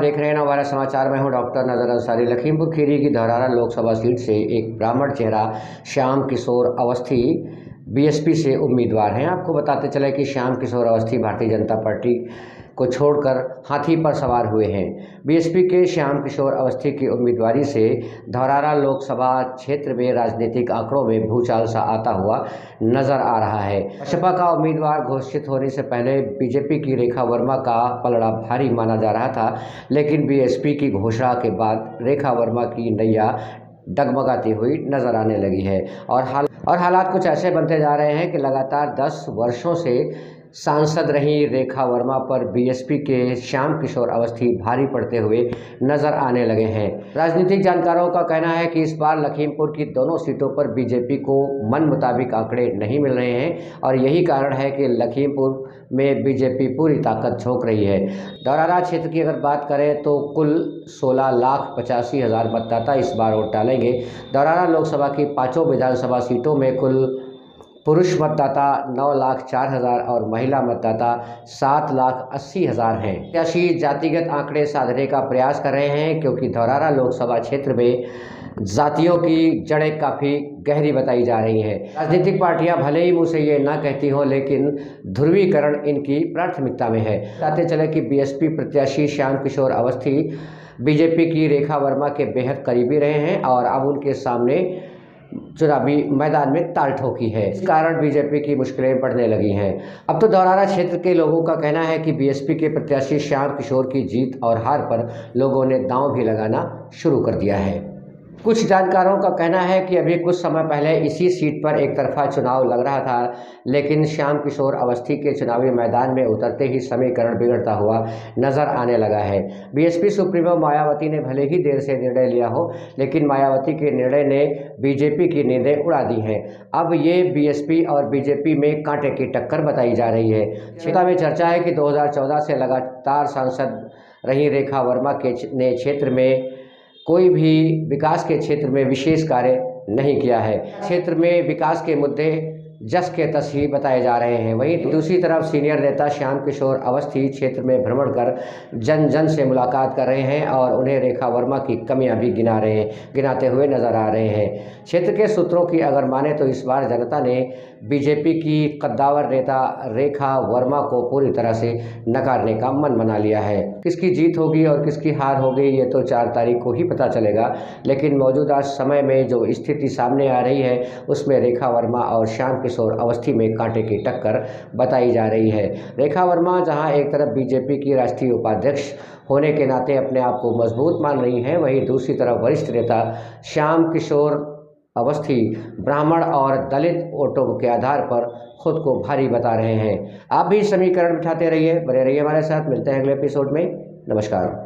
देख रहे हैं नवभारत समाचार में हूं डॉक्टर नजर अंसारी। लखीमपुर खीरी की धौरारा लोकसभा सीट से एक ब्राह्मण चेहरा श्याम किशोर अवस्थी बीएसपी से उम्मीदवार हैं। आपको बताते चले कि श्याम किशोर अवस्थी भारतीय जनता पार्टी को छोड़कर हाथी पर सवार हुए हैं। बीएसपी के श्याम किशोर अवस्थी की उम्मीदवारी से धौरारा लोकसभा क्षेत्र में राजनीतिक आंकड़ों में भूचाल सा आता हुआ नजर आ रहा है। बसपा का उम्मीदवार घोषित होने से पहले बीजेपी की रेखा वर्मा का पलड़ा भारी माना जा रहा था, लेकिन बीएसपी की घोषणा के बाद रेखा वर्मा की नैया डगमगाती हुई नजर आने लगी है और हालात कुछ ऐसे बनते जा रहे हैं कि लगातार 10 वर्षों से सांसद रही रेखा वर्मा पर बीएसपी के श्याम किशोर अवस्थी भारी पड़ते हुए नजर आने लगे हैं। राजनीतिक जानकारों का कहना है कि इस बार लखीमपुर की दोनों सीटों पर बीजेपी को मन मुताबिक आंकड़े नहीं मिल रहे हैं और यही कारण है कि लखीमपुर में बीजेपी पूरी ताकत झोंक रही है। धौरारा क्षेत्र की अगर बात करें तो कुल 16,85,000 मतदाता इस बार वोट डालेंगे। धौरारा लोकसभा की 5 विधानसभा सीटों में कुल पुरुष मतदाता 9,04,000 और महिला मतदाता 7,80,000 हैं। प्रत्याशी जातिगत आंकड़े साधने का प्रयास कर रहे हैं, क्योंकि धौरारा लोकसभा क्षेत्र में जातियों की जड़ें काफ़ी गहरी बताई जा रही हैं। राजनीतिक पार्टियां भले ही मुँह से ये ना कहती हों, लेकिन ध्रुवीकरण इनकी प्राथमिकता में है। बताते चले कि बीएसपी प्रत्याशी श्याम किशोर अवस्थी बीजेपी की रेखा वर्मा के बेहद करीबी रहे हैं और अब उनके सामने चुनावी मैदान में ताल ठोकी है। इस कारण बीजेपी की मुश्किलें बढ़ने लगी हैं। अब तो धौरारा क्षेत्र के लोगों का कहना है कि बीएसपी के प्रत्याशी श्याम किशोर की जीत और हार पर लोगों ने दांव भी लगाना शुरू कर दिया है। कुछ जानकारों का कहना है कि अभी कुछ समय पहले इसी सीट पर एक तरफा चुनाव लग रहा था, लेकिन श्याम किशोर अवस्थी के चुनावी मैदान में उतरते ही समीकरण बिगड़ता हुआ नजर आने लगा है। बीएसपी सुप्रीमो मायावती ने भले ही देर से निर्णय लिया हो, लेकिन मायावती के निर्णय ने बीजेपी की नींदें उड़ा दी हैं। अब ये बीएसपी और बीजेपी में कांटे की टक्कर बताई जा रही है। क्षेत्र में चर्चा है कि 2014 से लगातार सांसद रही रेखा वर्मा ने क्षेत्र में कोई भी विकास के क्षेत्र में विशेष कार्य नहीं किया है। क्षेत्र में विकास के मुद्दे जस के तस ही बताए जा रहे हैं। वहीं दूसरी तरफ सीनियर नेता श्याम किशोर अवस्थी क्षेत्र में भ्रमण कर जन जन से मुलाकात कर रहे हैं और उन्हें रेखा वर्मा की कमियां भी गिनाते हुए नजर आ रहे हैं। क्षेत्र के सूत्रों की अगर माने तो इस बार जनता ने बीजेपी की कद्दावर नेता रेखा वर्मा को पूरी तरह से नकारने का मन बना लिया है। किसकी जीत होगी और किसकी हार होगी ये तो 4 तारीख को ही पता चलेगा, लेकिन मौजूदा समय में जो स्थिति सामने आ रही है उसमें रेखा वर्मा और श्याम किशोर अवस्थी में कांटे की टक्कर बताई जा रही है। रेखा वर्मा जहां एक तरफ बीजेपी की राष्ट्रीय उपाध्यक्ष होने के नाते अपने आप को मजबूत मान रही हैं, वहीं दूसरी तरफ वरिष्ठ नेता श्याम किशोर अवस्थी ब्राह्मण और दलित वोटों के आधार पर खुद को भारी बता रहे हैं। आप भी समीकरण बिठाते रहिए, बने रहिए हमारे साथ। मिलते हैं अगले एपिसोड में। नमस्कार।